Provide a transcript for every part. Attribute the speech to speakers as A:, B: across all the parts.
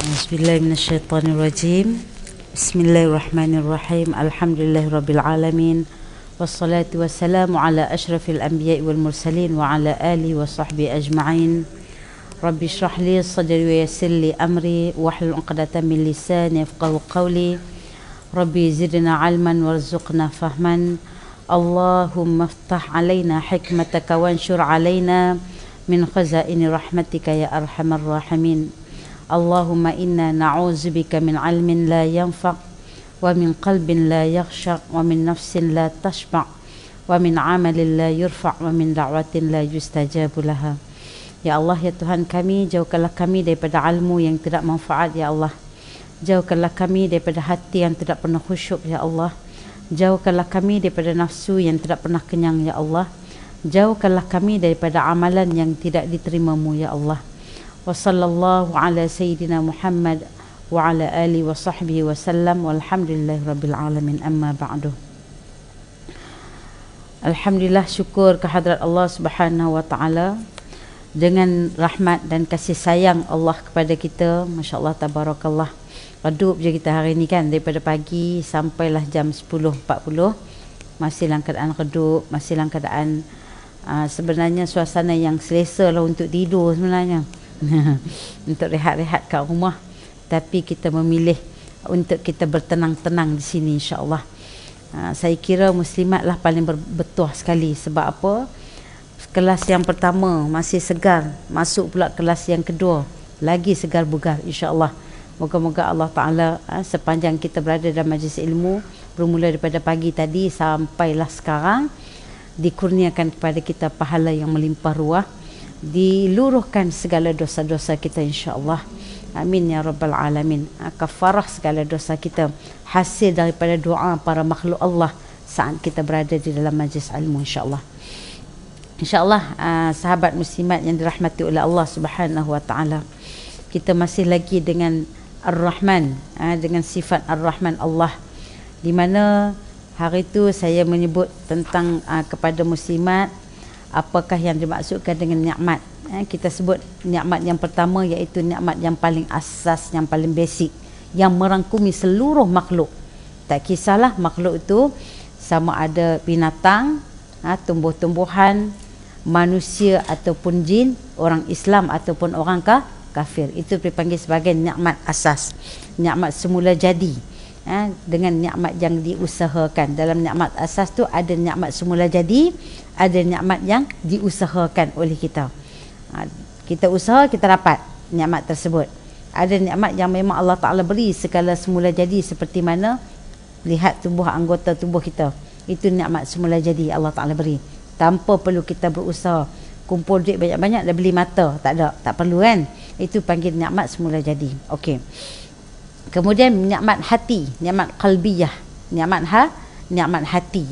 A: Bismillahirrahmanirrahim. Bismillahirrahmanirrahim. Alhamdulillahirabbil alamin. Wassalatu wassalamu ala asyrafil anbiya'i wal mursalin wa ala alihi wa sahbihi ajma'in. Rabbi shrah li sadri wa yassir li amri wahlul 'uqdatam min lisani yafqahu qawli. Rabbi zidna 'ilman warzuqna fahman. Allahumma iftah 'alaina hikmataka wanshur 'alaina min khazaini rahmatika ya arhamar rahimin. Allahumma inna na'udzubika min 'ilmin la yanfa' wa min qalbin la yakhsha' wa min nafsin la tashba' wa min 'amalin la yurfa' wa min da'watin la yustajabu laha. Ya Allah, ya Tuhan kami, jauhkanlah kami daripada ilmu yang tidak manfaat, ya Allah. Jauhkanlah kami daripada hati yang tidak pernah khusyuk, ya Allah. Jauhkanlah kami daripada nafsu yang tidak pernah kenyang, ya Allah. Jauhkanlah kami daripada amalan yang tidak diterimamu, ya Allah. Wa sallallahu ala sayyidina Muhammad wa ala alihi wa sahbihi wa sallam walhamdulillahi rabbil alamin, amma ba'du. Alhamdulillah, syukur kehadrat Allah Subhanahu wa taala dengan rahmat dan kasih sayang Allah kepada kita. Masya-Allah, tabarakallah. Redup je kita hari ni kan, daripada pagi sampailah jam 10.40 masih dalam keadaan redup, masih dalam keadaan sebenarnya suasana yang selesa lah untuk tidur sebenarnya. Untuk rehat-rehat kat rumah, tapi kita memilih untuk kita bertenang-tenang di sini, insya-Allah. Saya kira muslimatlah paling bertuah sekali. Sebab apa? Kelas yang pertama masih segar, masuk pula kelas yang kedua lagi segar bugar, insya-Allah. Moga-moga Allah Taala sepanjang kita berada dalam majlis ilmu, bermula daripada pagi tadi sampailah sekarang, dikurniakan kepada kita pahala yang melimpah ruah, diluruhkan segala dosa-dosa kita, insya-Allah. Amin ya rabbal alamin. Kafarah segala dosa kita hasil daripada doa para makhluk Allah saat kita berada di dalam majlis ilmu, insya-Allah. Insya-Allah, sahabat muslimat yang dirahmati oleh Allah Subhanahu wa taala, kita masih lagi dengan Ar-Rahman, dengan sifat Ar-Rahman Allah, di mana hari itu saya menyebut tentang kepada muslimat apakah yang dimaksudkan dengan nikmat. Kita sebut nikmat yang pertama iaitu nikmat yang paling asas, yang paling basic, yang merangkumi seluruh makhluk. Tak kisahlah makhluk itu sama ada binatang, tumbuh-tumbuhan, manusia ataupun jin, orang Islam ataupun orang kafir. Itu dipanggil sebagai nikmat asas, nikmat semula jadi. Dengan nikmat yang diusahakan. Dalam nikmat asas tu ada nikmat semula jadi, ada nikmat yang diusahakan oleh kita. Kita usaha, kita dapat nikmat tersebut. Ada nikmat yang memang Allah Ta'ala beri segala semula jadi, seperti mana lihat tubuh anggota tubuh kita, itu nikmat semula jadi Allah Ta'ala beri, tanpa perlu kita berusaha kumpul duit banyak-banyak dah beli mata, tak ada, tak perlu kan. Itu panggil nikmat semula jadi. Okey. Kemudian nikmat hati, nikmat qalbiyah, nikmat hati.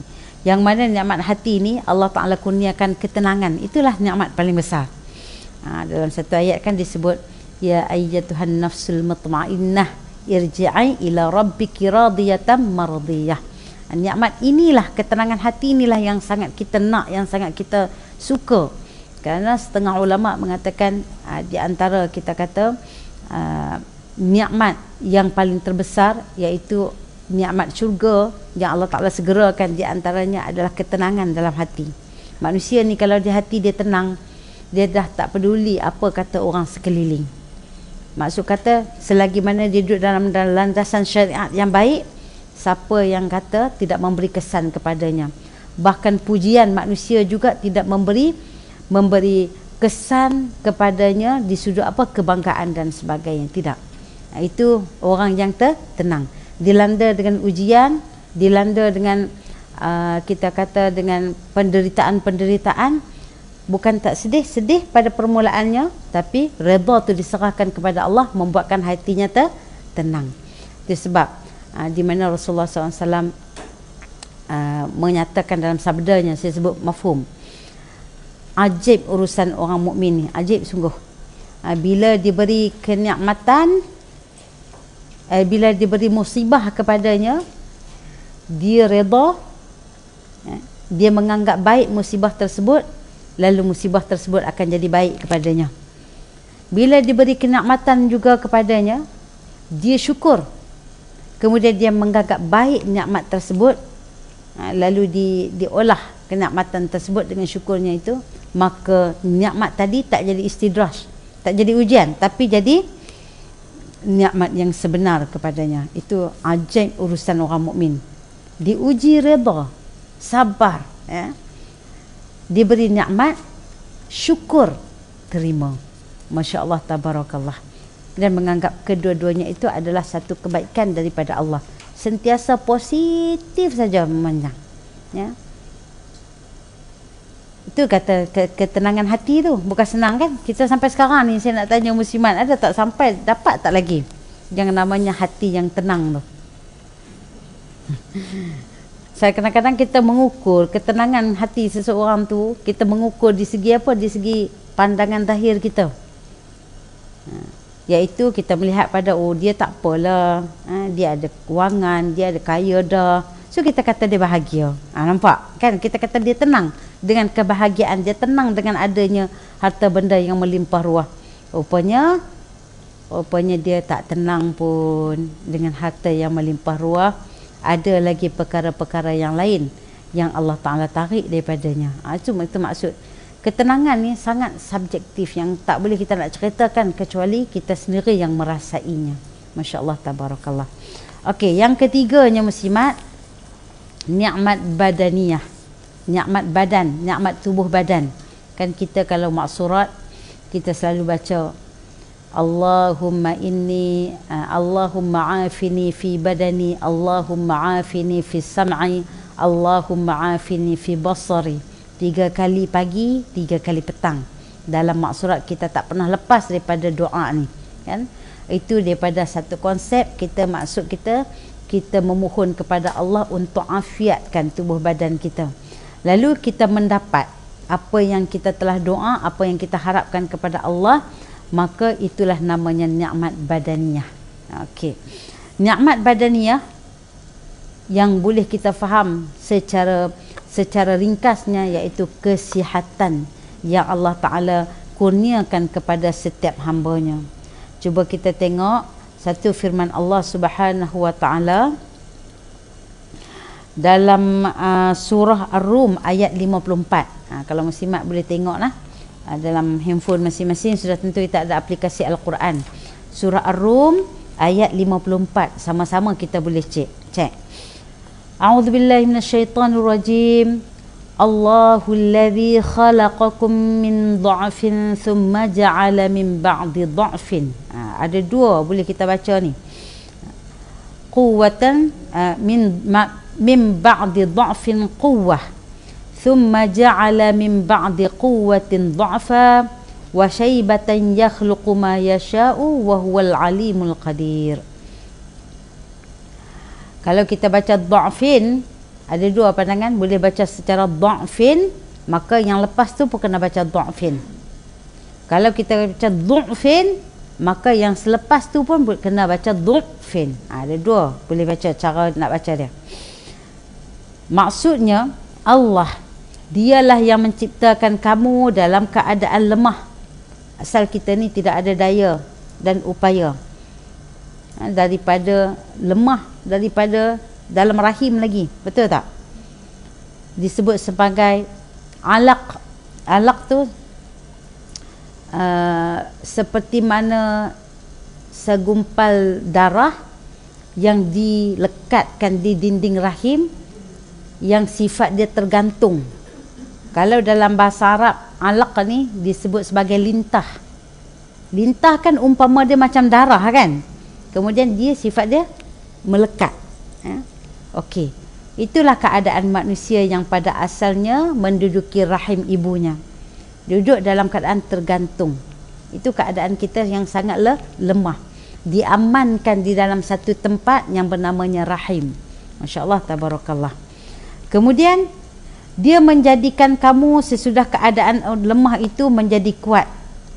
A: Yang mana nikmat hati ni Allah Taala kurniakan ketenangan. Itulah nikmat paling besar. Dalam satu ayat kan disebut, ya ayyatuhan nafsul mutmainnah irji'i ila rabbiki radiyatan mardiyah. Nikmat inilah, ketenangan hati inilah yang sangat kita nak, yang sangat kita suka. Kerana setengah ulama mengatakan di antara kita kata nikmat yang paling terbesar iaitu nikmat syurga yang Allah Ta'ala segerakan, di antaranya adalah ketenangan dalam hati. Manusia ni kalau di hati dia tenang, dia dah tak peduli apa kata orang sekeliling. Maksud kata, selagi mana dia duduk dalam landasan syariat yang baik, siapa yang kata tidak memberi kesan kepadanya. Bahkan pujian manusia juga tidak memberi kesan kepadanya di sudut apa, kebanggaan dan sebagainya, tidak. Itu orang yang tenang, dilanda dengan ujian, dilanda dengan kita kata dengan penderitaan, bukan tak sedih pada permulaannya, tapi redha tu diserahkan kepada Allah, membuatkan hatinya tenang. Itu sebab di mana Rasulullah SAW menyatakan dalam sabdanya, saya sebut mafhum, ajib urusan orang mukmin ni, ajib sungguh. Bila diberi kenikmatan, bila diberi musibah kepadanya, dia redha, dia menganggap baik musibah tersebut, lalu musibah tersebut akan jadi baik kepadanya. Bila diberi kenikmatan juga kepadanya, dia syukur, kemudian dia menganggap baik nikmat tersebut, lalu diolah kenikmatan tersebut dengan syukurnya itu, maka nikmat tadi tak jadi istidraj, tak jadi ujian, tapi jadi nikmat yang sebenar kepadanya. Itu ajaib urusan orang mukmin. Diuji redha, sabar, diberi nikmat, syukur, terima. Masya Allah, tabarakallah. Dan menganggap kedua-duanya itu adalah satu kebaikan daripada Allah. Sentiasa positif saja memandang. Ya. Itu kata ketenangan hati tu. Bukan senang kan? Kita sampai sekarang ni saya nak tanya muslimat, ada tak sampai, dapat tak lagi yang namanya hati yang tenang tu? Saya kadang-kadang kita mengukur ketenangan hati seseorang tu, kita mengukur di segi apa? Di segi pandangan zahir kita. Iaitu kita melihat pada, oh dia tak apalah, dia ada kewangan, dia ada kaya dah, so kita kata dia bahagia. Nampak kan, kita kata dia tenang dengan kebahagiaan, dia tenang dengan adanya harta benda yang melimpah ruah. Rupanya dia tak tenang pun dengan harta yang melimpah ruah. Ada lagi perkara-perkara yang lain yang Allah Ta'ala tarik daripadanya. Itu maksud. Ketenangan ni sangat subjektif, yang tak boleh kita nak ceritakan kecuali kita sendiri yang merasainya. Masya Allah, tabarakallah. Okey, yang ketiganya muslimat, nikmat badaniyah. Nikmat badan, nikmat tubuh badan. Kan kita kalau maksurat, kita selalu baca Allahumma afini fi badani, Allahumma afini fi sam'i, Allahumma afini fi basari. 3 kali pagi, 3 kali petang. Dalam maksurat kita tak pernah lepas daripada doa ni, kan? Itu daripada satu konsep kita, maksud kita memohon kepada Allah untuk afiatkan tubuh badan kita. Lalu kita mendapat apa yang kita telah doa, apa yang kita harapkan kepada Allah, maka itulah namanya nikmat badaniyah. Okey. Nikmat badaniyah yang boleh kita faham secara ringkasnya, iaitu kesihatan yang Allah Ta'ala kurniakan kepada setiap hambanya. Cuba kita tengok satu firman Allah Subhanahu Wa Ta'ala dalam surah Ar-Rum ayat 54. Kalau muslimat boleh tengok lah, dalam handphone masing-masing, sudah tentu kita ada aplikasi Al-Quran. Surah Ar-Rum ayat 54, sama-sama kita boleh cek. A'udzu billahi minasyaitonir rajim. Allahul ladzi khalaqakum min dha'fin thumma ja'ala min ba'di dha'fin. Ada dua boleh kita baca ni. Quwwatan min ba'di dha'fin quwwah. Thumma ja'ala min ba'di quwwatin dha'fa wa syaibatan yakhluqu ma yasha'u wa huwal alimul qadir. Kalau kita baca dha'fin, ada dua pandangan. Boleh baca secara dha'fin, maka yang lepas tu pun kena baca dha'fin. Kalau kita baca dha'fin, maka yang selepas tu pun kena baca dha'fin. Ada dua boleh baca cara nak baca dia. Maksudnya Allah, dialah yang menciptakan kamu dalam keadaan lemah. Asal kita ni tidak ada daya dan upaya, daripada lemah, daripada dalam rahim lagi, betul tak? Disebut sebagai alaq. Alaq tu seperti mana segumpal darah yang dilekatkan di dinding rahim, yang sifat dia tergantung. Kalau dalam bahasa Arab, alaq ni disebut sebagai lintah. Lintah kan umpama dia macam darah kan, kemudian dia sifat dia melekat. Okey, itulah keadaan manusia yang pada asalnya menduduki rahim ibunya, duduk dalam keadaan tergantung. Itu keadaan kita yang sangat lemah, diamankan di dalam satu tempat yang bernamanya rahim. Masya Allah, tabarakallah. Kemudian dia menjadikan kamu sesudah keadaan lemah itu menjadi kuat.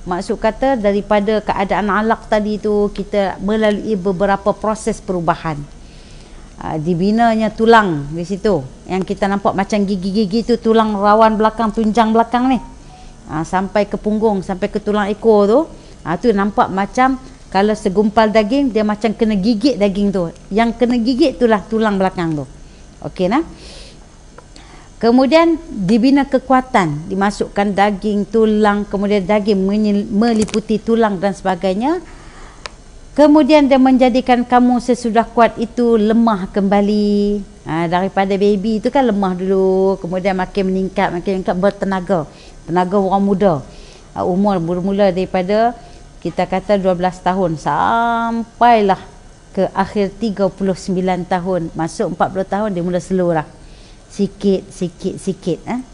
A: Maksud kata daripada keadaan alaq tadi tu, kita melalui beberapa proses perubahan. Dibinanya tulang di situ, yang kita nampak macam gigi-gigi tu, tulang rawan belakang, tunjang belakang ni, sampai ke punggung, sampai ke tulang ekor tu, tu nampak macam Kalau segumpal daging, dia macam kena gigit daging tu. Yang kena gigit itulah tulang belakang tu. Okey nah. Kemudian dibina kekuatan, dimasukkan daging, tulang, kemudian daging meliputi tulang dan sebagainya. Kemudian dia menjadikan kamu sesudah kuat itu lemah kembali. Daripada baby itu kan lemah dulu, kemudian makin meningkat bertenaga. Tenaga orang muda. Umur bermula daripada kita kata 12 tahun sampailah ke akhir 39 tahun. Masuk 40 tahun dia mula slow lah. Sikit.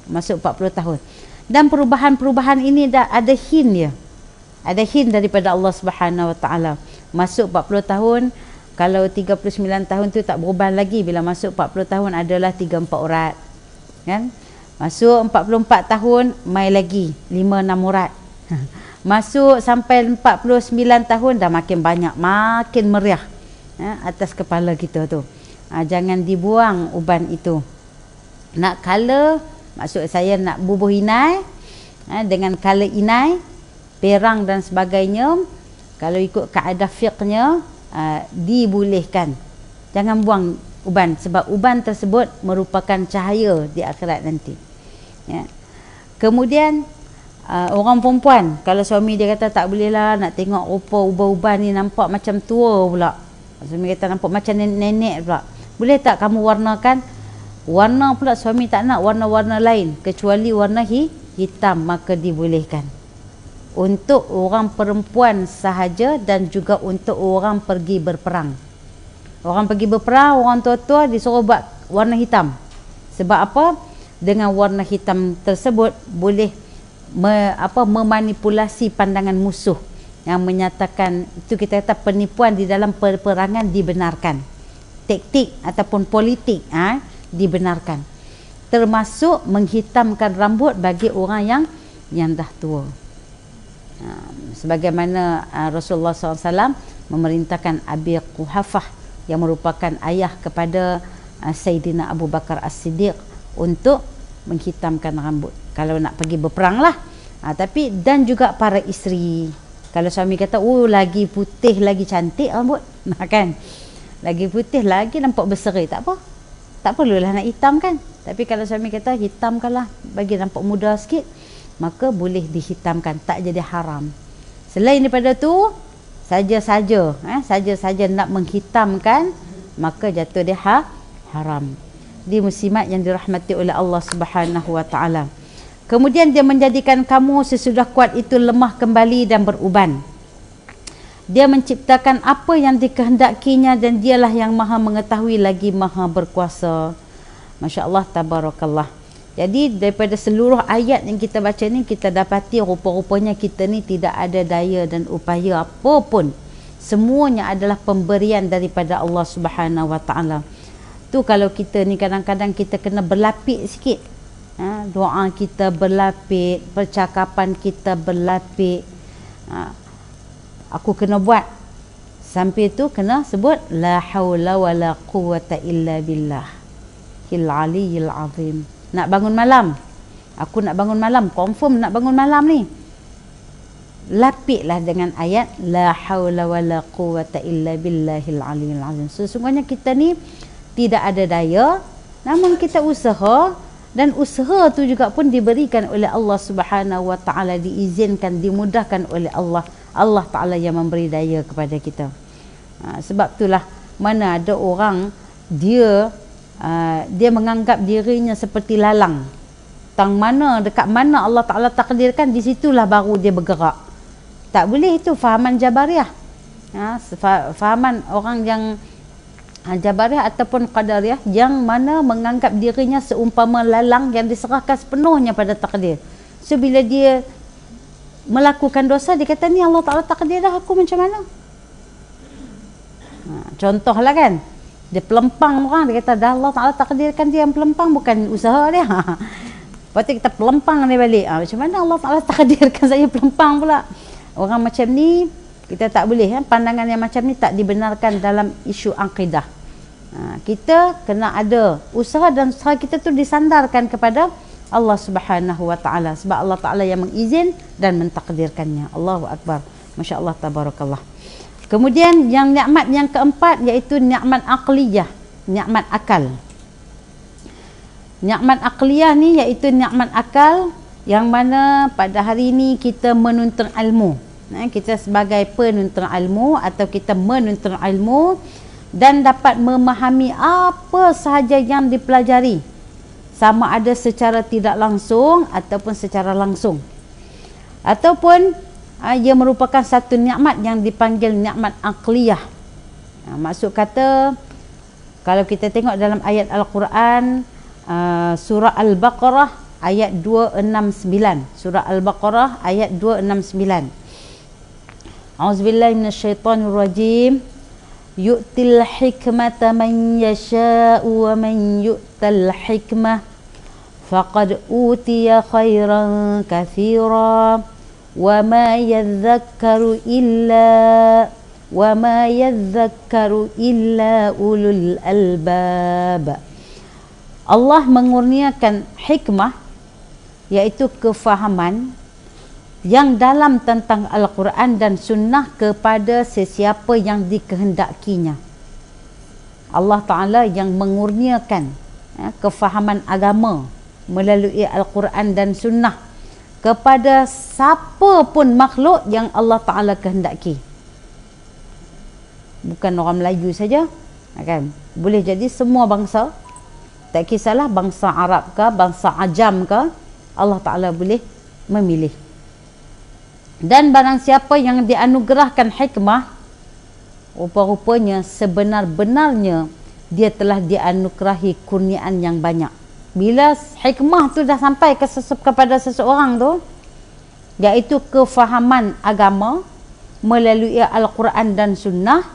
A: Masuk 40 tahun. Dan perubahan-perubahan ini dah ada hint dia. Ada hint daripada Allah Subhanahu Wa Taala. Masuk 40 tahun, kalau 39 tahun tu tak berubah lagi, bila masuk 40 tahun adalah 3-4 urat. Kan? Masuk 44 tahun, mai lagi 5-6 urat. Masuk sampai 49 tahun dah makin banyak, makin meriah atas kepala kita tu. Jangan dibuang uban itu. Nak color, maksud saya nak bubuh inai dengan color inai, perang dan sebagainya. Kalau ikut kaedah fiqhnya, dibolehkan. Jangan buang uban, sebab uban tersebut merupakan cahaya di akhirat nanti. Ya. Kemudian orang perempuan, kalau suami dia kata tak boleh lah, nak tengok rupa uban-uban ni nampak macam tua pula. Suami kata nampak macam nenek pula. Boleh tak kamu warnakan? Warna pula suami tak nak warna-warna lain kecuali warna hitam, maka dibolehkan. Untuk orang perempuan sahaja dan juga untuk orang pergi berperang. Orang pergi berperang, orang tua-tua disuruh buat warna hitam. Sebab apa? Dengan warna hitam tersebut boleh memanipulasi pandangan musuh, yang menyatakan itu kita kata penipuan di dalam peperangan dibenarkan. Taktik ataupun politik dibenarkan. Termasuk menghitamkan rambut bagi orang yang dah tua. Sebagaimana Rasulullah SAW memerintahkan Abi Quhafah yang merupakan ayah kepada Sayyidina Abu Bakar As-Siddiq untuk menghitamkan rambut kalau nak pergi berperang lah. Tapi dan juga para isteri, kalau suami kata lagi putih lagi cantik rambut, kan, lagi putih lagi nampak berseri, tak apa, tak perlulah nak hitam kan. Tapi kalau suami kata hitamkanlah bagi nampak muda sikit, maka boleh dihitamkan, tak jadi haram. Selain daripada tu, saja nak menghitamkan, maka jatuh dia haram. Di muslimat yang dirahmati oleh Allah Subhanahu Wa Taala. Kemudian dia menjadikan kamu sesudah kuat itu lemah kembali dan beruban. Dia menciptakan apa yang dikehendakinya dan dialah yang maha mengetahui lagi maha berkuasa. Masya Allah, tabarakallah. Jadi daripada seluruh ayat yang kita baca ni, kita dapati rupa-rupanya kita ni tidak ada daya dan upaya apapun. Semuanya adalah pemberian daripada Allah Subhanahu Wa Taala. Tu kalau kita ni kadang-kadang kita kena berlapik sikit. Doa kita berlapik, percakapan kita berlapik. Aku kena buat. Sampai tu kena sebut la haula wala quwata illa billah il aliyil azim. Nak bangun malam, aku nak bangun malam, confirm nak bangun malam ni, lapiklah dengan ayat la haula wala quwata illa billahil aliyil azim. Sesungguhnya kita ni tidak ada daya, namun kita usaha, dan usaha tu juga pun diberikan oleh Allah Subhanahu Wa Taala, diizinkan, dimudahkan oleh Allah. Allah Taala yang memberi daya kepada kita. Sebab itulah mana ada orang dia menganggap dirinya seperti lalang. Dekat mana Allah Ta'ala takdirkan, di situlah baru dia bergerak. Tak boleh, itu fahaman Jabariyah. Fahaman orang yang Jabariyah ataupun Qadariyah yang mana menganggap dirinya seumpama lalang yang diserahkan sepenuhnya pada takdir. So bila dia melakukan dosa, dia kata ni Allah Ta'ala takdir dah, aku macam mana? Contohlah kan, dia pelempang orang, dia kata dah Allah Ta'ala takdirkan dia yang pelempang, bukan usaha dia. Lepas tu kita pelempang dia balik. Macam mana Allah Ta'ala takdirkan saya pelempang pula? Orang macam ni kita tak boleh, pandangan yang macam ni tak dibenarkan dalam isu akidah. Kita kena ada usaha, dan usaha kita tu disandarkan kepada Allah Subhanahu Wa Ta'ala, sebab Allah Ta'ala yang mengizin dan mentakdirkannya. Allahu Akbar. Masya Allah, tabarakallah. Kemudian yang nikmat yang keempat iaitu nikmat aqliyah, nikmat akal. Nikmat aqliyah ni iaitu nikmat akal yang mana pada hari ini kita menuntut ilmu. Kita sebagai penuntut ilmu atau kita menuntut ilmu dan dapat memahami apa sahaja yang dipelajari, sama ada secara tidak langsung ataupun secara langsung, ataupun ia merupakan satu nikmat yang dipanggil nikmat aqliyah. Maksud kata, kalau kita tengok dalam ayat Al-Quran, surah Al-Baqarah ayat 269, surah Al-Baqarah ayat 269, A'udzubillahi minasyaitonirrajim. Yu'til hikmata man yasha'u wa man yu'tal hikmah faqad utiya khairan katsira wa ma yadhakkaru illa ulul albab. Allah mengurniakan hikmah iaitu kefahaman yang dalam tentang Al-Quran dan Sunnah kepada sesiapa yang dikehendakinya. Allah Ta'ala yang mengurniakan kefahaman agama melalui Al-Quran dan Sunnah kepada siapa pun makhluk yang Allah Ta'ala kehendaki. Bukan orang Melayu saja, kan? Boleh jadi semua bangsa, tak kisahlah bangsa Arab ke, bangsa Ajam ke, Allah Ta'ala boleh memilih. Dan barang siapa yang dianugerahkan hikmah, rupa-rupanya sebenar-benarnya dia telah dianugerahi kurniaan yang banyak. Bila hikmah tu dah sampai kepada seseorang tu, iaitu kefahaman agama melalui Al-Quran dan Sunnah,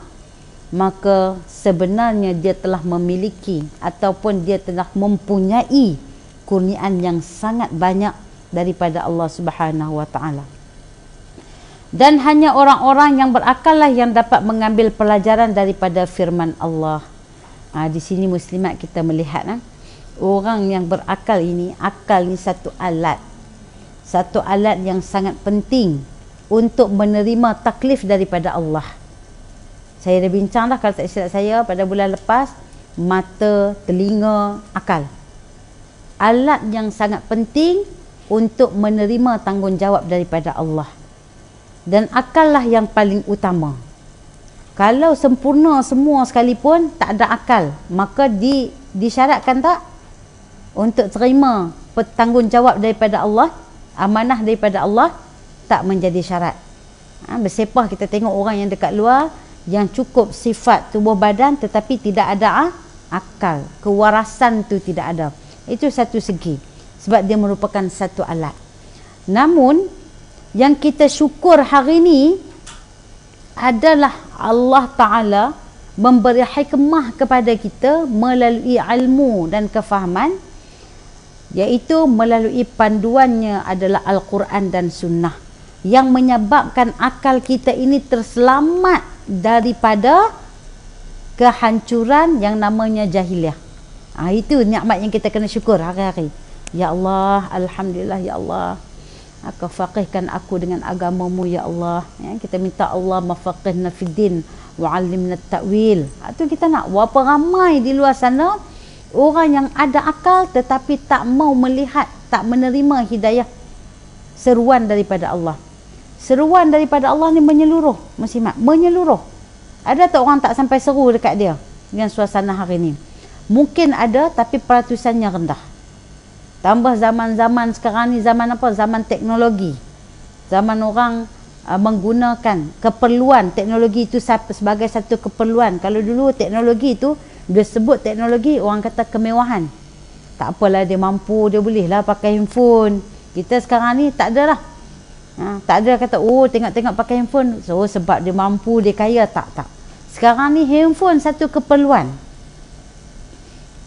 A: maka sebenarnya dia telah memiliki ataupun dia telah mempunyai kurniaan yang sangat banyak daripada Allah Subhanahu wa Ta'ala. Dan hanya orang-orang yang berakal lah yang dapat mengambil pelajaran daripada firman Allah. Di sini muslimat kita melihat orang yang berakal ini, akal ni satu alat yang sangat penting untuk menerima taklif daripada Allah. Saya dah bincang dah, kalau tak silap saya pada bulan lepas, mata, telinga, akal. Alat yang sangat penting untuk menerima tanggungjawab daripada Allah. Dan akal lah yang paling utama. Kalau sempurna semua sekalipun tak ada akal, maka disyaratkan tak untuk terima tanggungjawab daripada Allah, amanah daripada Allah, tak menjadi syarat. Bersepah kita tengok orang yang dekat luar yang cukup sifat tubuh badan tetapi tidak ada akal, kewarasan tu tidak ada. Itu satu segi, sebab dia merupakan satu alat. Namun yang kita syukur hari ini adalah Allah Ta'ala memberi hikmah kepada kita melalui ilmu dan kefahaman, iaitu melalui panduannya adalah Al-Quran dan Sunnah, yang menyebabkan akal kita ini terselamat daripada kehancuran yang namanya jahiliah. Itu nikmat yang kita kena syukur hari-hari. Ya Allah, Alhamdulillah, Ya Allah, Kau faqihkan aku dengan agamamu, Ya Allah. Kita minta Allah mafaqihna fiddin wa 'allimna ta'wil. Itu kita nak. Berapa ramai di luar sana orang yang ada akal tetapi tak mau melihat, tak menerima hidayah seruan daripada Allah. Seruan daripada Allah ni menyeluruh, muslimat, menyeluruh. Ada tak orang tak sampai seru dekat dia dengan suasana hari ni? Mungkin ada, tapi peratusannya rendah. Tambah zaman-zaman sekarang ni, zaman apa? Zaman teknologi. Zaman orang menggunakan keperluan teknologi itu sebagai satu keperluan. Kalau dulu teknologi itu, dia sebut teknologi, orang kata kemewahan. Tak apalah, dia mampu, dia boleh lah pakai handphone. Kita sekarang ni tak ada lah. Tak ada kata, oh tengok-tengok pakai handphone, so sebab dia mampu, dia kaya. Tak. Sekarang ni handphone satu keperluan.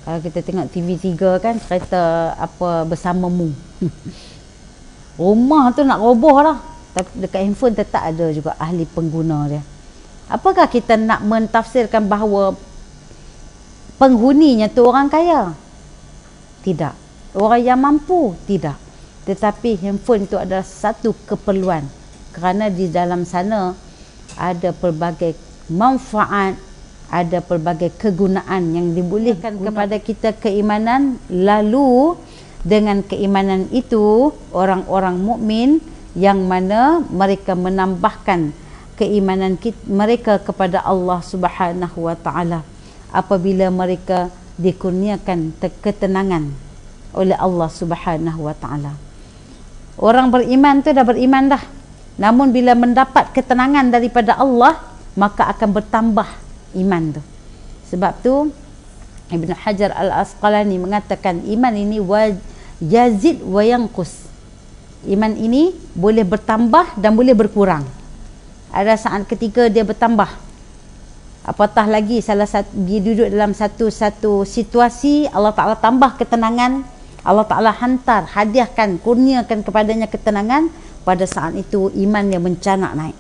A: Kalau kita tengok TV3 kan, cerita apa bersamamu. Rumah tu nak roboh lah, tapi dekat handphone tetap ada juga ahli pengguna dia. Apakah kita nak mentafsirkan bahawa penghuninya tu orang kaya? Tidak. Orang yang mampu? Tidak. Tetapi handphone itu adalah satu keperluan, kerana di dalam sana ada pelbagai manfaat, ada pelbagai kegunaan yang dibolehkan kepada kita keimanan. Lalu dengan keimanan itu orang-orang mukmin yang mana mereka menambahkan keimanan mereka kepada Allah Subhanahu wa taala apabila mereka dikurniakan ketenangan oleh Allah Subhanahu wa taala. Orang beriman tu dah beriman dah, namun bila mendapat ketenangan daripada Allah, maka akan bertambah iman tu. Sebab tu Ibn Hajar Al-Asqalani mengatakan iman ini yazid wa yanqus. Iman ini boleh bertambah dan boleh berkurang. Ada saat ketika dia bertambah, apatah lagi salah satu dia duduk dalam satu situasi, Allah Ta'ala tambah ketenangan, Allah Ta'ala hantar, hadiahkan, kurniakan kepadanya ketenangan. Pada saat itu imannya mencanak naik,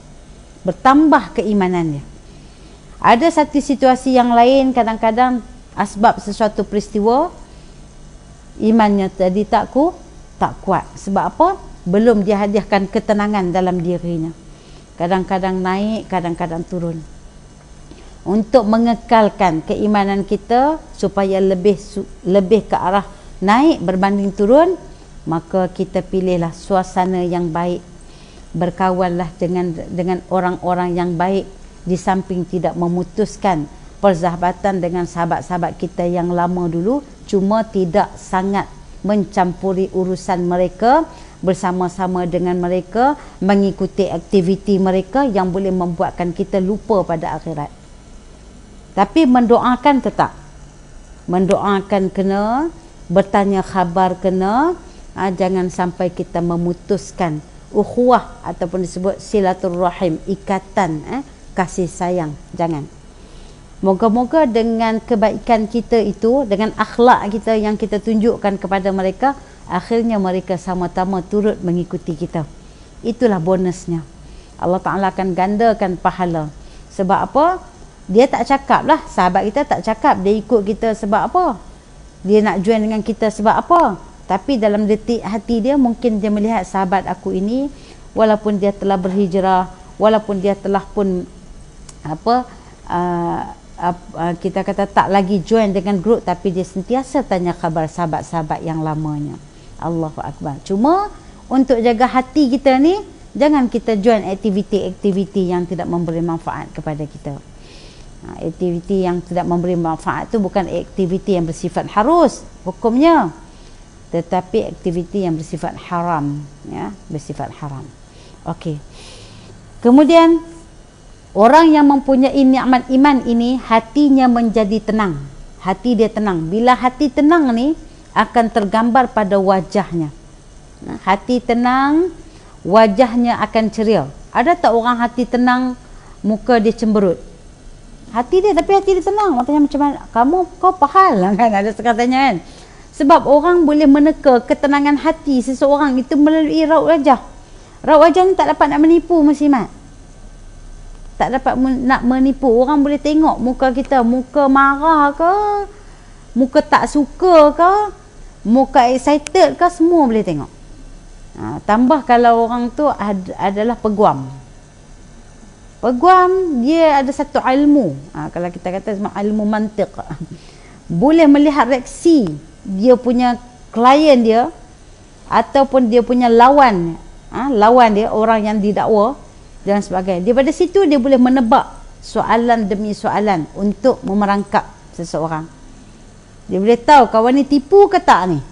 A: bertambah keimanannya. Ada satu situasi yang lain, kadang-kadang asbab sesuatu peristiwa imannya tadi tak kuat. Sebab apa? Belum dihadiahkan ketenangan dalam dirinya. Kadang-kadang naik, kadang-kadang turun. Untuk mengekalkan keimanan kita supaya lebih ke arah naik berbanding turun, maka kita pilihlah suasana yang baik, berkawanlah dengan orang-orang yang baik, di samping tidak memutuskan persahabatan dengan sahabat-sahabat kita yang lama dulu, cuma tidak sangat mencampuri urusan mereka, bersama-sama dengan mereka, mengikuti aktiviti mereka yang boleh membuatkan kita lupa pada akhirat. Tapi mendoakan tetap, mendoakan kena, bertanya khabar kena, jangan sampai kita memutuskan ukhuwah ataupun disebut silaturrahim, ikatan kasih sayang, jangan. Moga-moga dengan kebaikan kita itu, dengan akhlak kita yang kita tunjukkan kepada mereka, akhirnya mereka sama-sama turut mengikuti kita. Itulah bonusnya. Allah Ta'ala akan gandakan pahala. Sebab apa? Dia tak cakap lah, sahabat kita tak cakap dia ikut kita sebab apa, dia nak join dengan kita sebab apa. Tapi dalam detik hati dia, mungkin dia melihat sahabat aku ini, walaupun dia telah berhijrah, walaupun dia telah pun kita kata tak lagi join dengan grup, tapi dia sentiasa tanya khabar sahabat-sahabat yang lamanya. Allahu Akbar. Cuma untuk jaga hati kita ni, jangan kita join aktiviti-aktiviti yang tidak memberi manfaat kepada kita. Aktiviti yang tidak memberi manfaat tu bukan aktiviti yang bersifat harus hukumnya, tetapi aktiviti yang bersifat haram, ya, bersifat haram. Okey. Kemudian orang yang mempunyai nikmat iman ini, hatinya menjadi tenang. Hati dia tenang. Bila hati tenang ni, akan tergambar pada wajahnya. Hati tenang, wajahnya akan ceria. Ada tak orang hati tenang, muka dia cemberut? Hati dia, tapi hati dia tenang. Matanya macam mana? Kau pahal kan? Ada sekatanya kan? Sebab orang boleh meneka ketenangan hati seseorang itu melalui raut wajah. Raut wajah ni tak dapat nak menipu muslimat. Tak dapat nak menipu. Orang boleh tengok muka kita, muka marah ke, muka tak suka ke, muka excited ke, semua boleh tengok. Tambah kalau orang tu adalah peguam. Peguam, dia ada satu ilmu. Kalau kita kata ilmu mantiq. Boleh melihat reaksi dia punya klien dia, ataupun dia punya lawan dia, orang yang didakwa dan sebagainya. Daripada situ dia boleh menebak soalan demi soalan untuk memerangkap seseorang. Dia boleh tahu kawan ni tipu ke tak ni.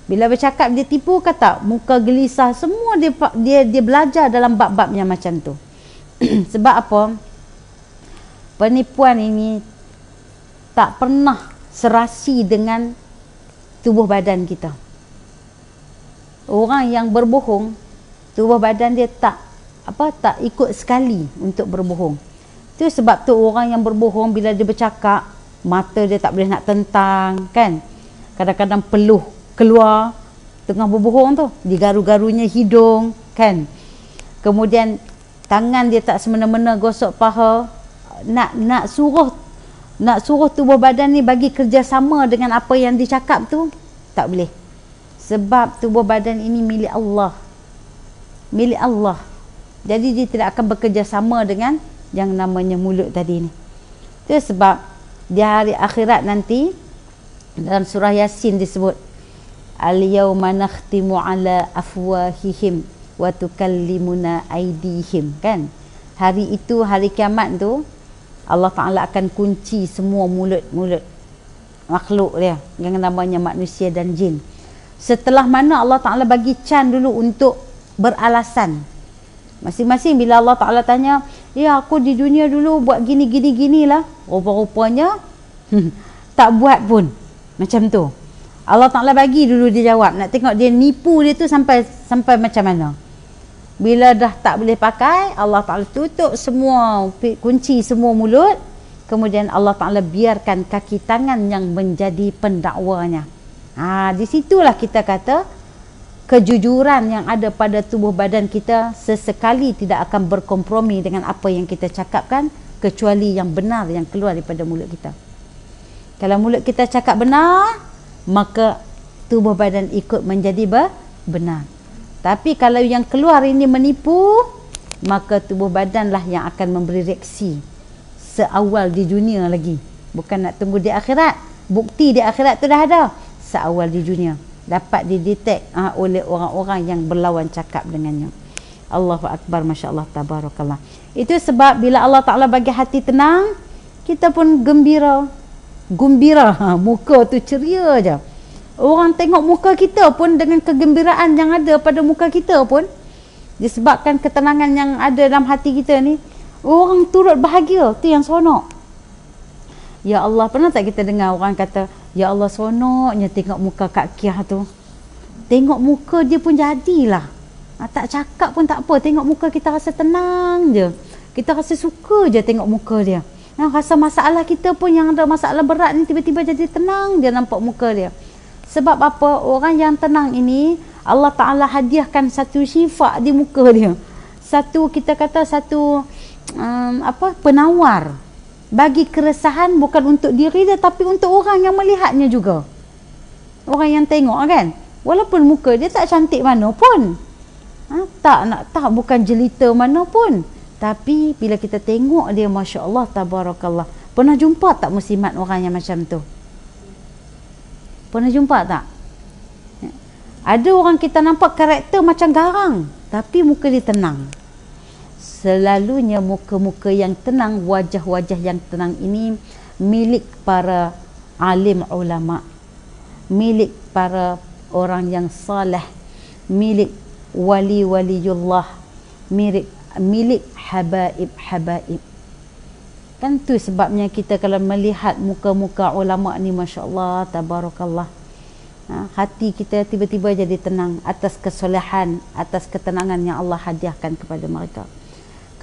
A: Bila bercakap dia tipu ke tak, muka gelisah, semua dia belajar dalam bab-bab yang macam tu. Sebab apa? Penipuan ini tak pernah serasi dengan tubuh badan kita. Orang yang berbohong, tubuh badan dia tak ikut sekali untuk berbohong. Itu sebab tu orang yang berbohong, bila dia bercakap, mata dia tak boleh nak tentang, kan? Kadang-kadang peluh keluar tengah berbohong tu, digaru-garunya hidung, kan? Kemudian tangan dia tak semena-mena gosok paha, nak suruh tubuh badan ni bagi kerjasama dengan apa yang dicakap tu, tak boleh. Sebab tubuh badan ini milik Allah. Milik Allah. Jadi dia tidak akan bekerjasama dengan yang namanya mulut tadi ni. Itu sebab di hari akhirat nanti dalam surah Yasin disebut al-yauma nakhtimu ala afwahihim wa tukallimuna aydihim, kan? Hari itu, hari kiamat tu, Allah Ta'ala akan kunci semua mulut-mulut makhluk dia yang namanya manusia dan jin. Setelah mana Allah Ta'ala bagi can dulu untuk beralasan. Masing-masing bila Allah Ta'ala tanya, ya aku di dunia dulu buat gini lah, rupa-rupanya tak buat pun macam tu. Allah Ta'ala bagi dulu dia jawab, nak tengok dia nipu dia tu sampai macam mana. Bila dah tak boleh pakai, Allah Ta'ala tutup semua, kunci semua mulut. Kemudian Allah Ta'ala biarkan kaki tangan yang menjadi pendakwanya. Di situlah kita kata kejujuran yang ada pada tubuh badan kita sesekali tidak akan berkompromi dengan apa yang kita cakapkan, kecuali yang benar yang keluar daripada mulut kita. Kalau mulut kita cakap benar, maka tubuh badan ikut menjadi benar. Tapi kalau yang keluar ini menipu, maka tubuh badanlah yang akan memberi reaksi seawal di dunia lagi. Bukan nak tunggu di akhirat. Bukti di akhirat tu dah ada. Seawal di dunia dapat didetek oleh orang-orang yang berlawan cakap dengannya. Allahu Akbar, Masya Allah, Tabarakallah. Itu sebab bila Allah Ta'ala bagi hati tenang, kita pun gembira, muka tu ceria je. Orang tengok muka kita pun dengan kegembiraan yang ada pada muka kita pun, disebabkan ketenangan yang ada dalam hati kita ni, orang turut bahagia. Tu yang seronok. Ya Allah, pernah tak kita dengar orang kata, ya Allah seronoknya tengok muka Kak Kiah tu. Tengok muka dia pun jadilah. Tak cakap pun tak apa, tengok muka kita rasa tenang je. Kita rasa suka je tengok muka dia. Rasa masalah kita pun yang ada masalah berat ni tiba-tiba jadi tenang dia nampak muka dia. Sebab apa? Orang yang tenang ini Allah Ta'ala hadiahkan satu syifa di muka dia. Satu, kita kata satu penawar. Bagi keresahan bukan untuk diri dia, tapi untuk orang yang melihatnya juga. Orang yang tengok kan. Walaupun muka dia tak cantik mana pun. Tak bukan jelita mana pun. Tapi bila kita tengok dia, Masya Allah, Tabarakallah. Pernah jumpa tak muslimat orang yang macam tu? Pernah jumpa tak? Ada orang kita nampak karakter macam garang, tapi muka dia tenang. Selalunya muka-muka yang tenang, wajah-wajah yang tenang ini milik para alim ulama, milik para orang yang saleh, milik wali-waliullah, milik habaib. Kan tu sebabnya kita kalau melihat muka-muka ulama ni, Masya Allah, Tabarakallah, hati kita tiba-tiba jadi tenang atas kesolehan, atas ketenangan yang Allah hadiahkan kepada mereka.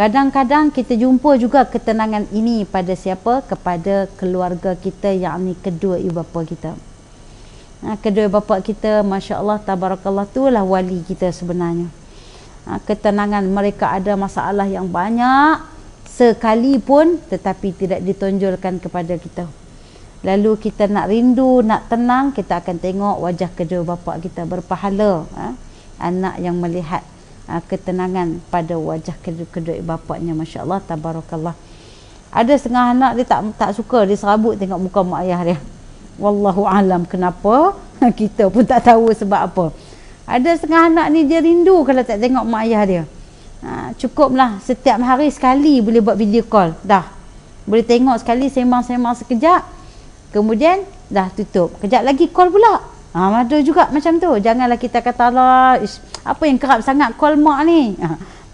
A: Kadang-kadang kita jumpa juga ketenangan ini pada siapa? Kepada keluarga kita, yakni kedua ibu bapa kita. Kedua ibu bapa kita, Masya Allah, Tabarakallah, itulah wali kita sebenarnya. Ketenangan mereka, ada masalah yang banyak sekalipun tetapi tidak ditonjolkan kepada kita. Lalu kita nak rindu, nak tenang, kita akan tengok wajah kedua bapa kita berpahala. Anak yang melihat ketenangan pada wajah kedua bapaknya, Masya Allah, Tabarakallah. Ada setengah anak dia tak suka, dia serabut tengok muka mak ayah dia. Wallahu alam kenapa, kita pun tak tahu sebab apa. Ada setengah anak ni dia rindu kalau tak tengok mak ayah dia. Cukuplah setiap hari sekali boleh buat video call, dah boleh tengok sekali, sembang-sembang sekejap, kemudian dah tutup, kejap lagi call pula. Ada juga macam tu. Janganlah kita kata, lah apa yang kerap sangat call mak ni.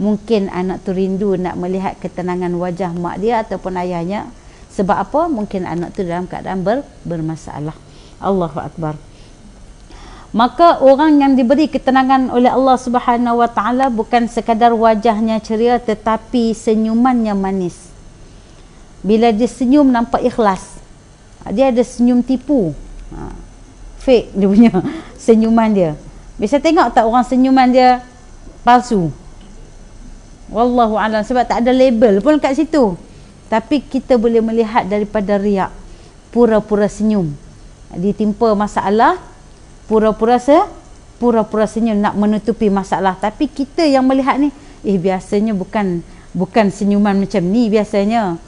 A: Mungkin anak tu rindu nak melihat ketenangan wajah mak dia ataupun ayahnya. Sebab apa? Mungkin anak tu dalam keadaan bermasalah. Allahu Akbar. Maka orang yang diberi ketenangan oleh Allah Subhanahu Wa Taala bukan sekadar wajahnya ceria, tetapi senyumannya manis. Bila dia senyum nampak ikhlas. Dia ada senyum tipu. Fake dia punya senyuman dia. Bisa tengok tak orang senyuman dia palsu? Wallahu a'lam, sebab tak ada label pun kat situ. Tapi kita boleh melihat daripada riak, pura-pura senyum. Ditimpa masalah, pura-pura senyum nak menutupi masalah. Tapi kita yang melihat ni, biasanya bukan senyuman macam ni biasanya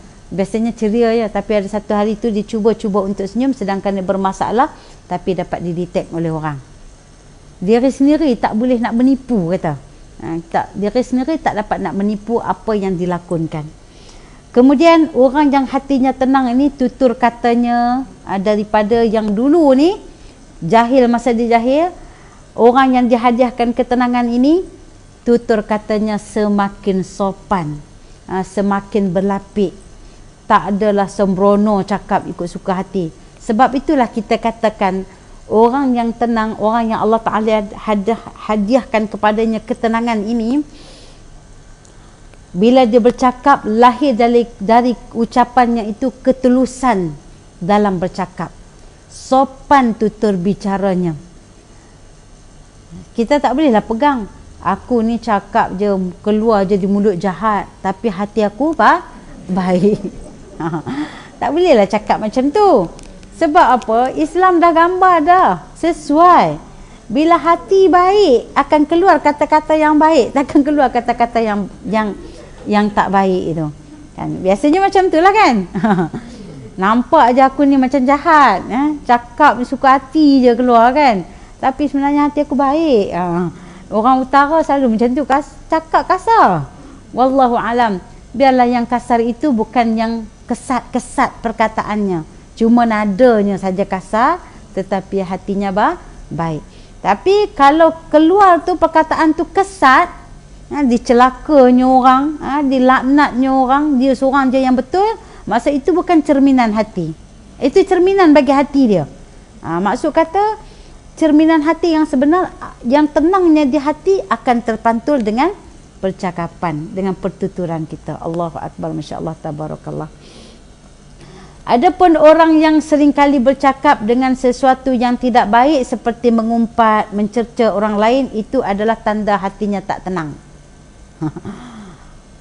A: ceria ya, tapi ada satu hari tu dia cuba untuk senyum sedangkan dia bermasalah, tapi dapat didetect oleh orang. Diri sendiri tak boleh nak menipu kata. Diri sendiri tak dapat nak menipu apa yang dilakonkan. Kemudian orang yang hatinya tenang ini tutur katanya daripada yang dulu ni jahil, masa dia jahil, orang yang dihadiahkan ketenangan ini tutur katanya semakin sopan, semakin berlapik, tak adalah sembrono cakap ikut suka hati. Sebab itulah kita katakan orang yang tenang, orang yang Allah Ta'ala hadiahkan kepadanya ketenangan ini, bila dia bercakap lahir dari ucapannya itu ketulusan dalam bercakap, sopan tutur bicaranya. Kita tak bolehlah pegang aku ni cakap je, keluar je di mulut jahat tapi hati aku baik. Tak bolehlah cakap macam tu. Sebab apa? Islam dah gambar dah sesuai. Bila hati baik akan keluar kata-kata yang baik, takkan keluar kata-kata yang tak baik itu. Kan biasanya macam itulah kan. Nampak je aku ni macam jahat, cakap suka hati je keluar kan. Tapi sebenarnya hati aku baik. Orang utara selalu macam tu, cakap kasar. Wallahu alam. Biarlah yang kasar itu bukan yang kesat-kesat perkataannya, cuma nadanya saja kasar tetapi hatinya baik. Tapi kalau keluar tu perkataan tu kesat, dicelakanya orang, dilaknatnya orang, dia seorang je yang betul, maksud itu bukan cerminan hati. Itu cerminan bagi hati dia. Maksud kata cerminan hati yang sebenar, yang tenangnya di hati akan terpantul dengan percakapan, dengan pertuturan kita. Allahu Akbar, Masya Allah, Tabarakallah. Adapun orang yang seringkali bercakap dengan sesuatu yang tidak baik seperti mengumpat, mencerca orang lain, itu adalah tanda hatinya tak tenang.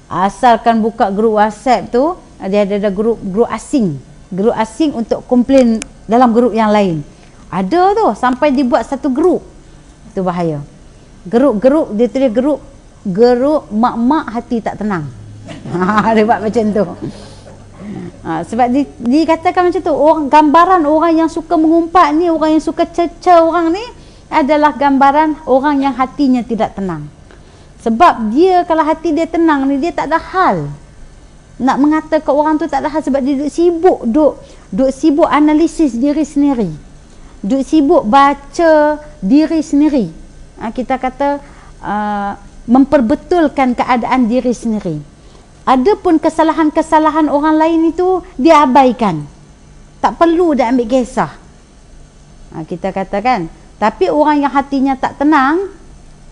A: Asalkan buka grup WhatsApp tu, dia ada grup asing untuk komplain dalam grup yang lain. Ada tu sampai dibuat satu grup. Itu bahaya. Grup dia tulis grup mak-mak hati tak tenang. Dia buat macam tu. Sebab dikatakan macam tu, orang gambaran orang yang suka mengumpat ni, orang yang suka cerca orang ni adalah gambaran orang yang hatinya tidak tenang. Sebab dia kalau hati dia tenang ni, dia tak ada hal nak mengatakan orang tu, tak ada hal sebab dia duk sibuk analisis diri sendiri. Duk sibuk baca diri sendiri. Kita kata memperbetulkan keadaan diri sendiri. Adapun kesalahan-kesalahan orang lain itu dia abaikan. Tak perlu dia ambil kisah. Kita katakan. Tapi orang yang hatinya tak tenang,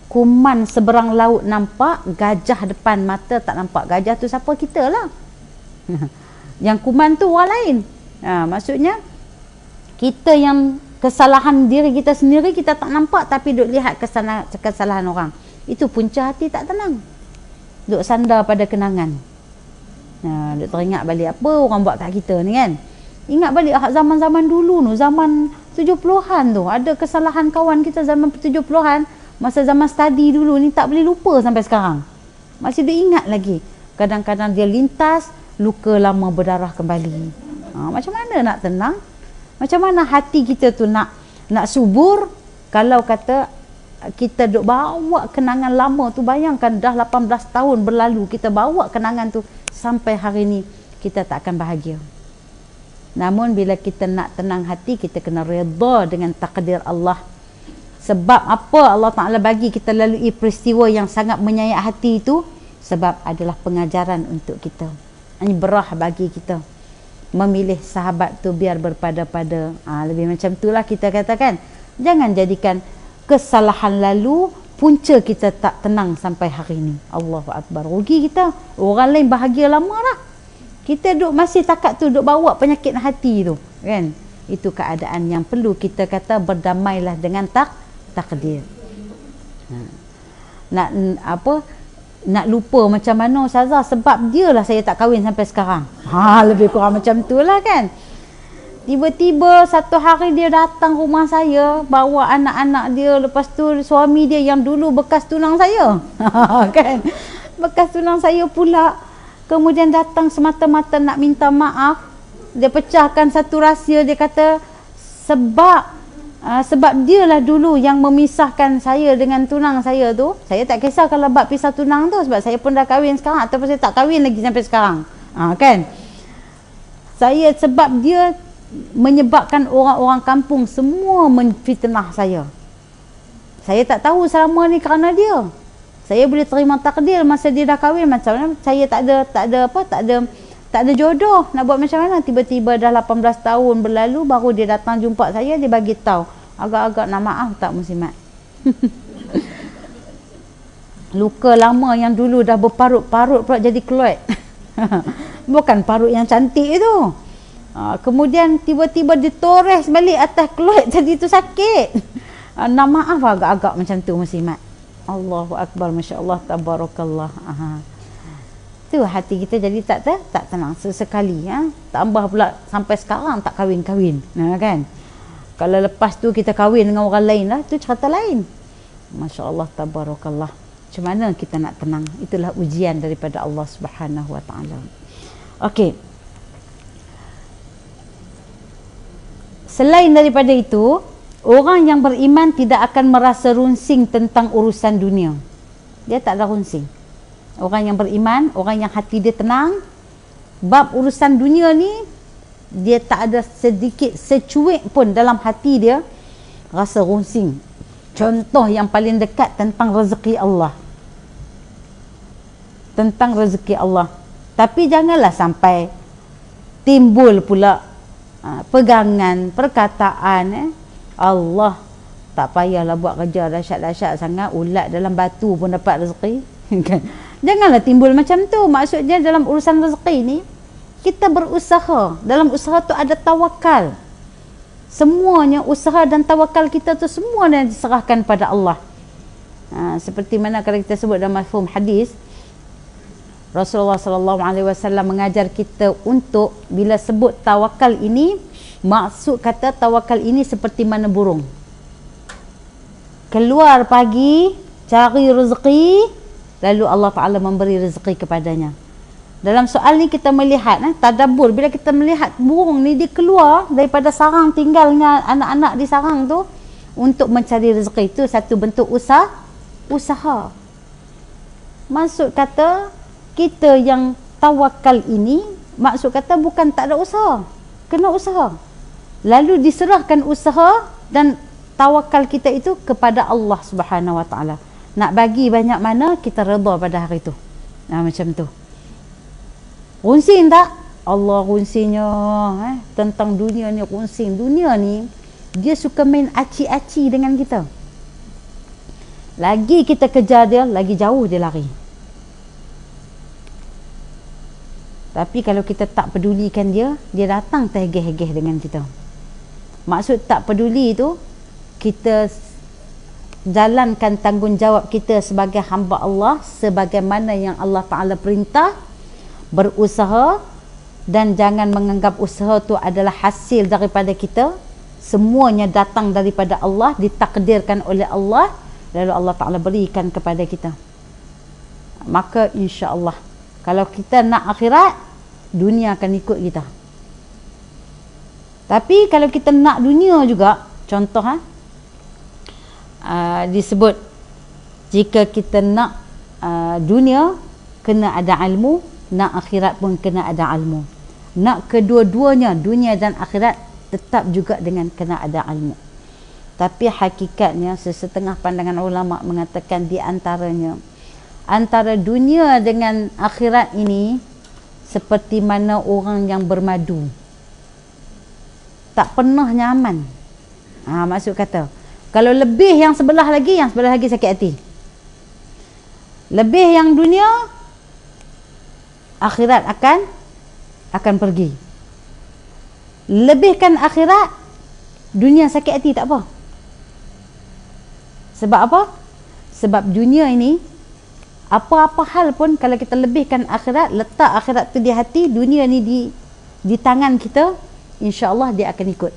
A: kuman seberang laut nampak, gajah depan mata tak nampak. Gajah tu siapa? Kita lah. Yang kuman tu orang lain. Maksudnya kita yang kesalahan diri kita sendiri kita tak nampak, tapi duk lihat kesalahan orang. Itu punca hati tak tenang. Duk sandar pada kenangan. Duk teringat balik apa orang buat kat kita ni kan. Ingat balik zaman-zaman dulu tu, zaman 70-an tu, ada kesalahan kawan kita zaman 70-an, masa zaman study dulu ni, tak boleh lupa sampai sekarang. Masih duk ingat lagi. Kadang-kadang dia lintas, luka lama berdarah kembali. Macam mana nak tenang? Macam mana hati kita tu nak subur kalau kata kita duk bawa kenangan lama tu. Bayangkan dah 18 tahun berlalu, kita bawa kenangan tu sampai hari ni, kita tak akan bahagia. Namun bila kita nak tenang hati, kita kena redha dengan takdir Allah. Sebab apa Allah Ta'ala bagi kita lalui peristiwa yang sangat menyayat hati itu? Sebab adalah pengajaran untuk kita. Ini berah bagi kita memilih sahabat tu biar berpada-pada. Lebih macam itulah kita katakan. Jangan jadikan kesalahan lalu punca kita tak tenang sampai hari ini. Allahu Akbar. Rugi kita. Orang lain bahagia lama lah. Kita masih takat tu duk bawa penyakit hati tu, kan? Itu keadaan yang perlu kita kata berdamailah dengan takdir. Nak lupa macam mana Ustazah, sebab dialah saya tak kahwin sampai sekarang. Lebih kurang macam itulah kan. Tiba-tiba satu hari dia datang rumah saya, bawa anak-anak dia, lepas tu suami dia yang dulu bekas tunang saya. Kan? bekas tunang saya pula kemudian datang semata-mata nak minta maaf. Dia pecahkan satu rahsia, dia kata sebab dialah dulu yang memisahkan saya dengan tunang saya tu. Saya tak kisah kalau bab pisah tunang tu, sebab saya pun dah kahwin sekarang ataupun saya tak kahwin lagi sampai sekarang. Kan? Sebab dia menyebabkan orang-orang kampung semua menfitnah saya. Saya tak tahu selama ni kerana dia. Saya boleh terima takdir masa dia dah kahwin, macam mana saya tak ada jodoh, nak buat macam mana. Tiba-tiba dah 18 tahun berlalu baru dia datang jumpa saya, dia bagi tahu. Agak-agak nak maaf tak muslimat. Luka lama yang dulu dah berparut-parut pula jadi keluar. Bukan parut yang cantik itu. Kemudian tiba-tiba ditores balik atas keluar tadi tu sakit. Nak maaf agak-agak macam tu muslimat. Allahu Akbar, Masya Allah, Tabarakallah. Tu hati kita jadi tak tenang sesekali. Tambah pula sampai sekarang tak kahwin-kahwin. Kan? Kalau lepas tu kita kahwin dengan orang lain lah, tu cerita lain. Masya Allah, Tabarakallah. Macam mana kita nak tenang? Itulah ujian daripada Allah Subhanahu Wa Taala. Okey. Selain daripada itu, orang yang beriman tidak akan merasa runsing tentang urusan dunia. Dia tak ada runsing. Orang yang beriman, orang yang hati dia tenang, bab urusan dunia ni dia tak ada sedikit secuik pun dalam hati dia rasa runsing. Contoh yang paling dekat tentang rezeki Allah. Tentang rezeki Allah. Tapi janganlah sampai timbul pula pegangan, perkataan Allah tak payahlah buat kerja dahsyat-dahsyat sangat, ulat dalam batu pun dapat rezeki. Kan? Janganlah timbul macam tu. Maksudnya dalam urusan rezeki ni kita berusaha. Dalam usaha tu ada tawakal. Semuanya usaha dan tawakal kita tu semua yang diserahkan pada Allah. Seperti mana kalau kita sebut dalam mafhum hadis, Rasulullah sallallahu alaihi wasallam mengajar kita untuk bila sebut tawakal ini, maksud kata tawakal ini seperti mana burung. Keluar pagi cari rezeki, lalu Allah Ta'ala memberi rezeki kepadanya. Dalam soal ni kita melihat tadabbur, bila kita melihat burung ni dia keluar daripada sarang, tinggalnya anak-anak di sarang tu untuk mencari rezeki, itu satu bentuk usaha. Maksud kata kita yang tawakal ini, maksud kata bukan tak ada usaha, kena usaha, lalu diserahkan usaha dan tawakal kita itu kepada Allah Subhanahu Wa Taala. Nak bagi banyak mana kita redha pada hari tu. Macam tu. Runsing tak? Allah runsingnya tentang dunia ni, runsing. Dunia ni dia suka main aci-aci dengan kita. Lagi kita kejar dia, lagi jauh dia lari. Tapi kalau kita tak pedulikan dia, dia datang terhegeh-hegeh dengan kita. Maksud tak peduli tu, kita jalankan tanggungjawab kita sebagai hamba Allah sebagaimana yang Allah Ta'ala perintah, berusaha, dan jangan menganggap usaha tu adalah hasil daripada kita. Semuanya datang daripada Allah, ditakdirkan oleh Allah, lalu Allah Ta'ala berikan kepada kita. Maka insya-Allah kalau kita nak akhirat, dunia akan ikut kita. Tapi kalau kita nak dunia juga, contoh disebut jika kita nak dunia kena ada ilmu, nak akhirat pun kena ada ilmu. Nak kedua-duanya, dunia dan akhirat, tetap juga dengan kena ada ilmu. Tapi hakikatnya sesetengah pandangan ulama mengatakan di antaranya, antara dunia dengan akhirat ini seperti mana orang yang bermadu, tak pernah nyaman. Maksud kata kalau lebih yang sebelah lagi sakit hati. Lebih yang dunia, akhirat akan pergi. Lebihkan akhirat, dunia sakit hati tak apa. Sebab apa? Sebab dunia ini, apa-apa hal pun kalau kita lebihkan akhirat, letak akhirat tu di hati, dunia ni di tangan kita, insya-Allah dia akan ikut.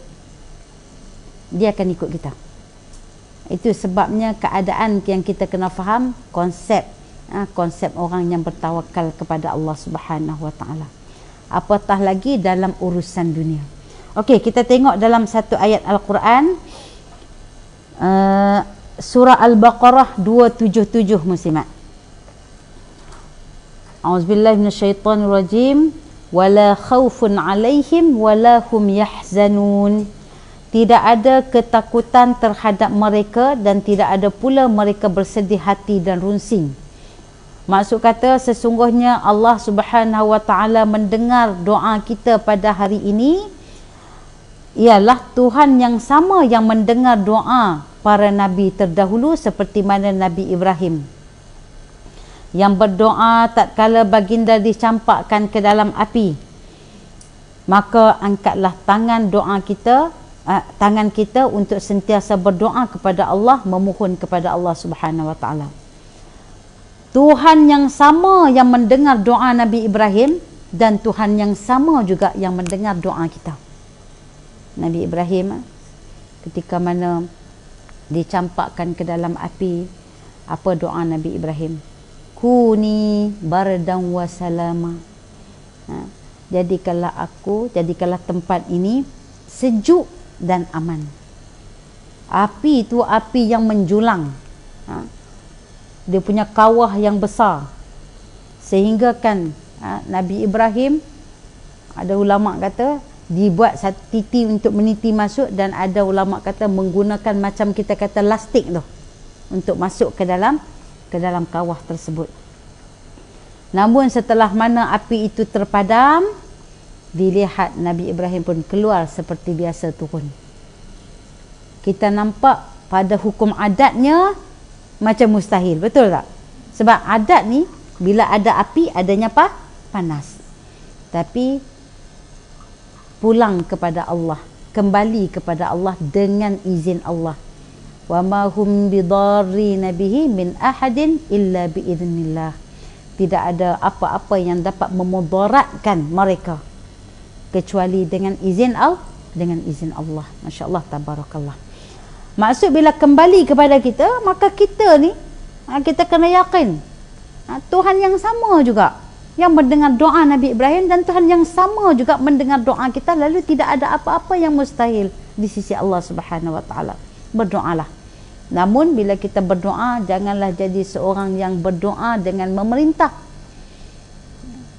A: Dia akan ikut kita. Itu sebabnya keadaan yang kita kena faham konsep konsep orang yang bertawakal kepada Allah Subhanahu Wa Taala. Apatah lagi dalam urusan dunia. Okey, kita tengok dalam satu ayat Al-Quran, surah Al-Baqarah 277 muslimat. A'udzubillahi minasyaitonirrajim. Wala khaufun 'alaihim wala hum yahzanun. Tidak ada ketakutan terhadap mereka dan tidak ada pula mereka bersedih hati dan runsing. Maksud kata, sesungguhnya Allah Subhanahu Wa Taala mendengar doa kita pada hari ini. Ialah Tuhan yang sama yang mendengar doa para nabi terdahulu, seperti mana Nabi Ibrahim yang berdoa tatkala baginda dicampakkan ke dalam api. Maka angkatlah tangan kita untuk sentiasa berdoa kepada Allah, memohon kepada Allah Subhanahu Wa Taala. Tuhan yang sama yang mendengar doa Nabi Ibrahim, dan Tuhan yang sama juga yang mendengar doa kita. Nabi Ibrahim ketika mana dicampakkan ke dalam api, apa doa Nabi Ibrahim? Kuni bardan wa salama. Jadikanlah tempat ini sejuk dan aman. Api itu api yang menjulang. Dia punya kawah yang besar. Sehingga kan Nabi Ibrahim, ada ulama kata dibuat satu titi untuk meniti masuk, dan ada ulama kata menggunakan macam kita kata lastik tu untuk masuk ke dalam kawah tersebut. Namun setelah mana api itu terpadam, dilihat Nabi Ibrahim pun keluar seperti biasa turun. Kita nampak pada hukum adatnya macam mustahil, betul tak? Sebab adat ni bila ada api adanya panas. Tapi pulang kepada Allah, kembali kepada Allah dengan izin Allah. Wa ma hum bidarrina bihi min ahadin illa biiznillah. Tidak ada apa-apa yang dapat memudaratkan mereka kecuali dengan izin Allah. Masya-Allah, tabarakallah. Maksud bila kembali kepada kita, maka kita ni kita kena yakin Tuhan yang sama juga yang mendengar doa Nabi Ibrahim, dan Tuhan yang sama juga mendengar doa kita. Lalu tidak ada apa-apa yang mustahil di sisi Allah Subhanahu Wa Taala. Berdoalah. Namun bila kita berdoa, janganlah jadi seorang yang berdoa dengan memerintah.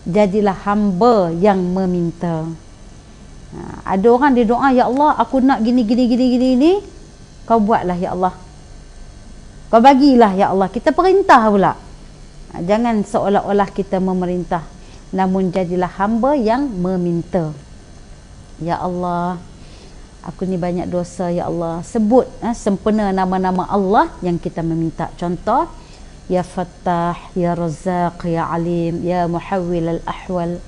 A: Jadilah hamba yang meminta. Ada orang dia doa, ya Allah aku nak gini. Kau buatlah ya Allah. Kau bagilah ya Allah. Kita perintah pula. Jangan seolah-olah kita memerintah, namun jadilah hamba yang meminta. Ya Allah, aku ni banyak dosa ya Allah. Sebut sempena nama-nama Allah yang kita meminta. Contoh, ya Fattah, ya Razzaq, ya Alim, ya Muhawwil al-ahwal,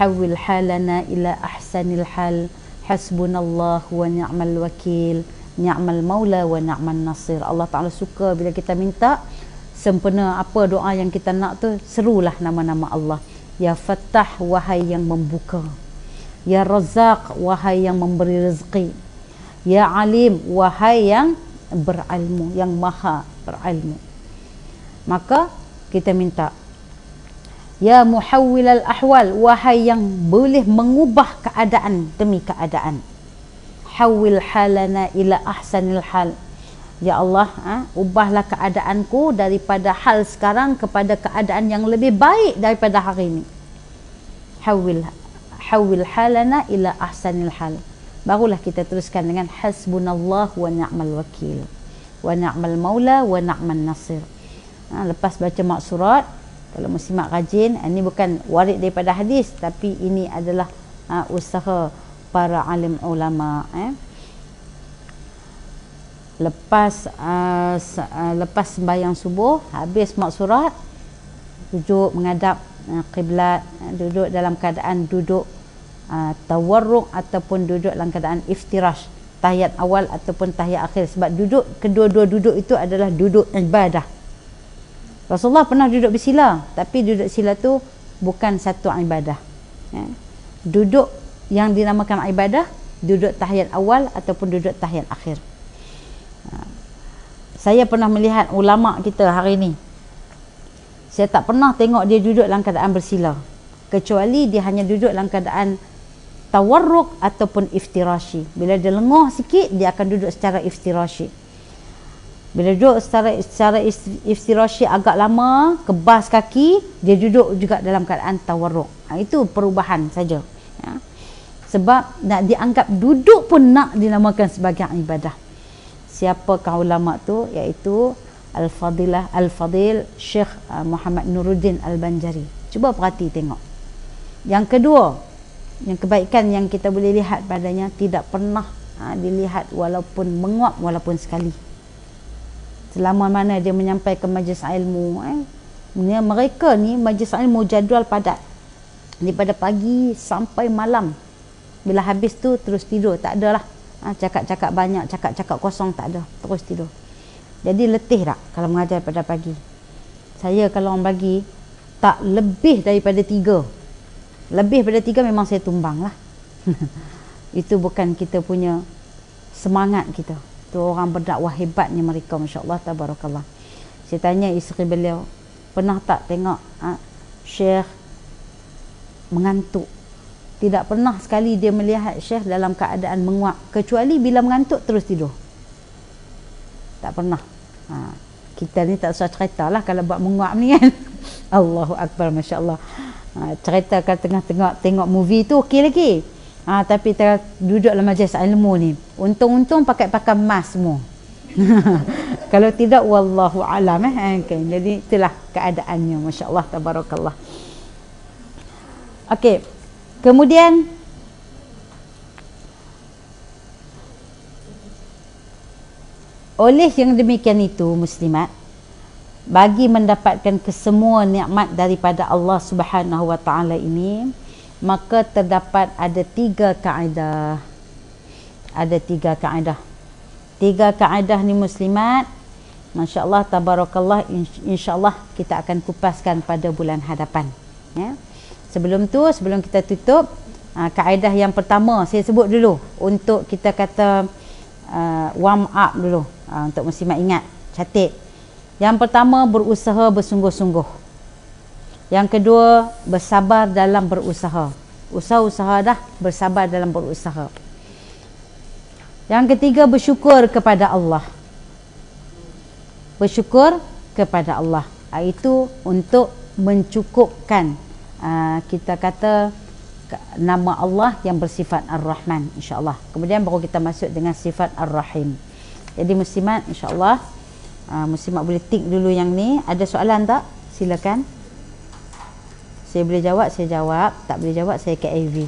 A: hawwil halana ila ahsanil hal, hasbunallah wa ni'mal wakil, ni'mal maula wa ni'man nasir. Allah Ta'ala suka bila kita minta sempena apa doa yang kita nak tu, serulah nama-nama Allah. Ya Fattah, wahai yang membuka. Ya Razzaq, wahai yang memberi rezeki. Ya Alim, wahai yang berilmu, yang maha berilmu. Maka kita minta. Ya Muhawwil al-ahwal, wahai yang boleh mengubah keadaan demi keadaan. Hawwil halana ila ahsanil hal. Ya Allah, ubahlah keadaanku daripada hal sekarang kepada keadaan yang lebih baik daripada hari ini. Hawwil halana ila ahsanil hal. Barulah kita teruskan dengan hasbunallah wa ni'mal wakil, wa ni'mal maula wa ni'man nasir. Lepas baca mak surat, kalau muslimat rajin, ini bukan warid daripada hadis, tapi ini adalah usaha para alim ulama. Lepas sembahyang subuh, habis mak surat, duduk menghadap kiblat, duduk dalam keadaan duduk tawarruk ataupun duduk dalam keadaan iftirash, tahiyat awal ataupun tahiyat akhir. Sebab duduk, kedua-dua duduk itu adalah duduk ibadah. Rasulullah pernah duduk bersila, tapi duduk sila tu bukan satu ibadah. Duduk yang dinamakan ibadah, duduk tahiyat awal ataupun duduk tahiyat akhir. Saya pernah melihat ulama kita hari ini, Saya tak pernah tengok dia duduk dalam keadaan bersila, kecuali dia hanya duduk dalam keadaan tawarruk ataupun iftirashi. Bila dia lenguh sikit, dia akan duduk secara iftirashi. Bila duduk secara iftirashi agak lama, kebas kaki, dia duduk juga dalam keadaan tawarruk. Itu perubahan saja. Ya. Sebab nak dianggap duduk pun nak dinamakan sebagai ibadah. Siapakah ulama tu? Iaitu Al-Fadil Syekh Muhammad Nuruddin Al-Banjari. Cuba perhati tengok. Yang kedua, yang kebaikan yang kita boleh lihat padanya, tidak pernah dilihat walaupun menguap walaupun sekali. Selama mana dia menyampaikan majlis ilmu, mereka ni majlis ilmu jadual padat, daripada pagi sampai malam. Bila habis tu terus tidur, tak adalah cakap-cakap banyak, cakap-cakap kosong, tak ada, terus tidur. Jadi letih tak kalau mengajar pada pagi? Saya kalau orang bagi tak lebih daripada 3. Lebih daripada 3 memang saya tumbang lah. Itu bukan kita punya semangat kita. Tu orang berdakwah hebatnya mereka, masya-Allah, tabarakallah. Saya tanya isteri beliau, pernah tak tengok Syekh mengantuk? Tidak pernah sekali dia melihat Syekh dalam keadaan menguap, kecuali bila mengantuk terus tidur. Tak pernah. Kita ni tak usah cerita lah kalau buat menguap ni kan. Allahu Akbar, masya-Allah. Cerita kalau tengah-tengah tengok movie tu okey lagi. Tapi duduk dalam majlis ilmu ni, untung-untung pakai emas semua. Kalau tidak, wallahu alam okay. Jadi itulah keadaannya, masya-Allah, tabarakallah. Okey. Kemudian oleh yang demikian itu, muslimat, bagi mendapatkan kesemua nikmat daripada Allah Subhanahu wa taala ini, maka terdapat ada 3 kaedah. Ada 3 kaedah. 3 kaedah ni, muslimat, masya-Allah, tabarakallah, insya-Allah kita akan kupaskan pada bulan hadapan, ya. Sebelum kita tutup, kaedah yang pertama saya sebut dulu untuk kita kata warm up dulu, untuk muslimat ingat, catat. Yang pertama, berusaha bersungguh-sungguh. Yang kedua, bersabar dalam berusaha. Usaha dah, bersabar dalam berusaha. Yang ketiga, bersyukur kepada Allah. Bersyukur kepada Allah. Itu untuk mencukupkan kita kata nama Allah yang bersifat Ar-Rahman, insya-Allah. Kemudian baru kita masuk dengan sifat Ar-Rahim. Jadi muslimat, insya-Allah, muslimat boleh tik dulu yang ni. Ada soalan tak? Silakan. Saya boleh jawab, saya jawab. Tak boleh jawab, saya ke AV.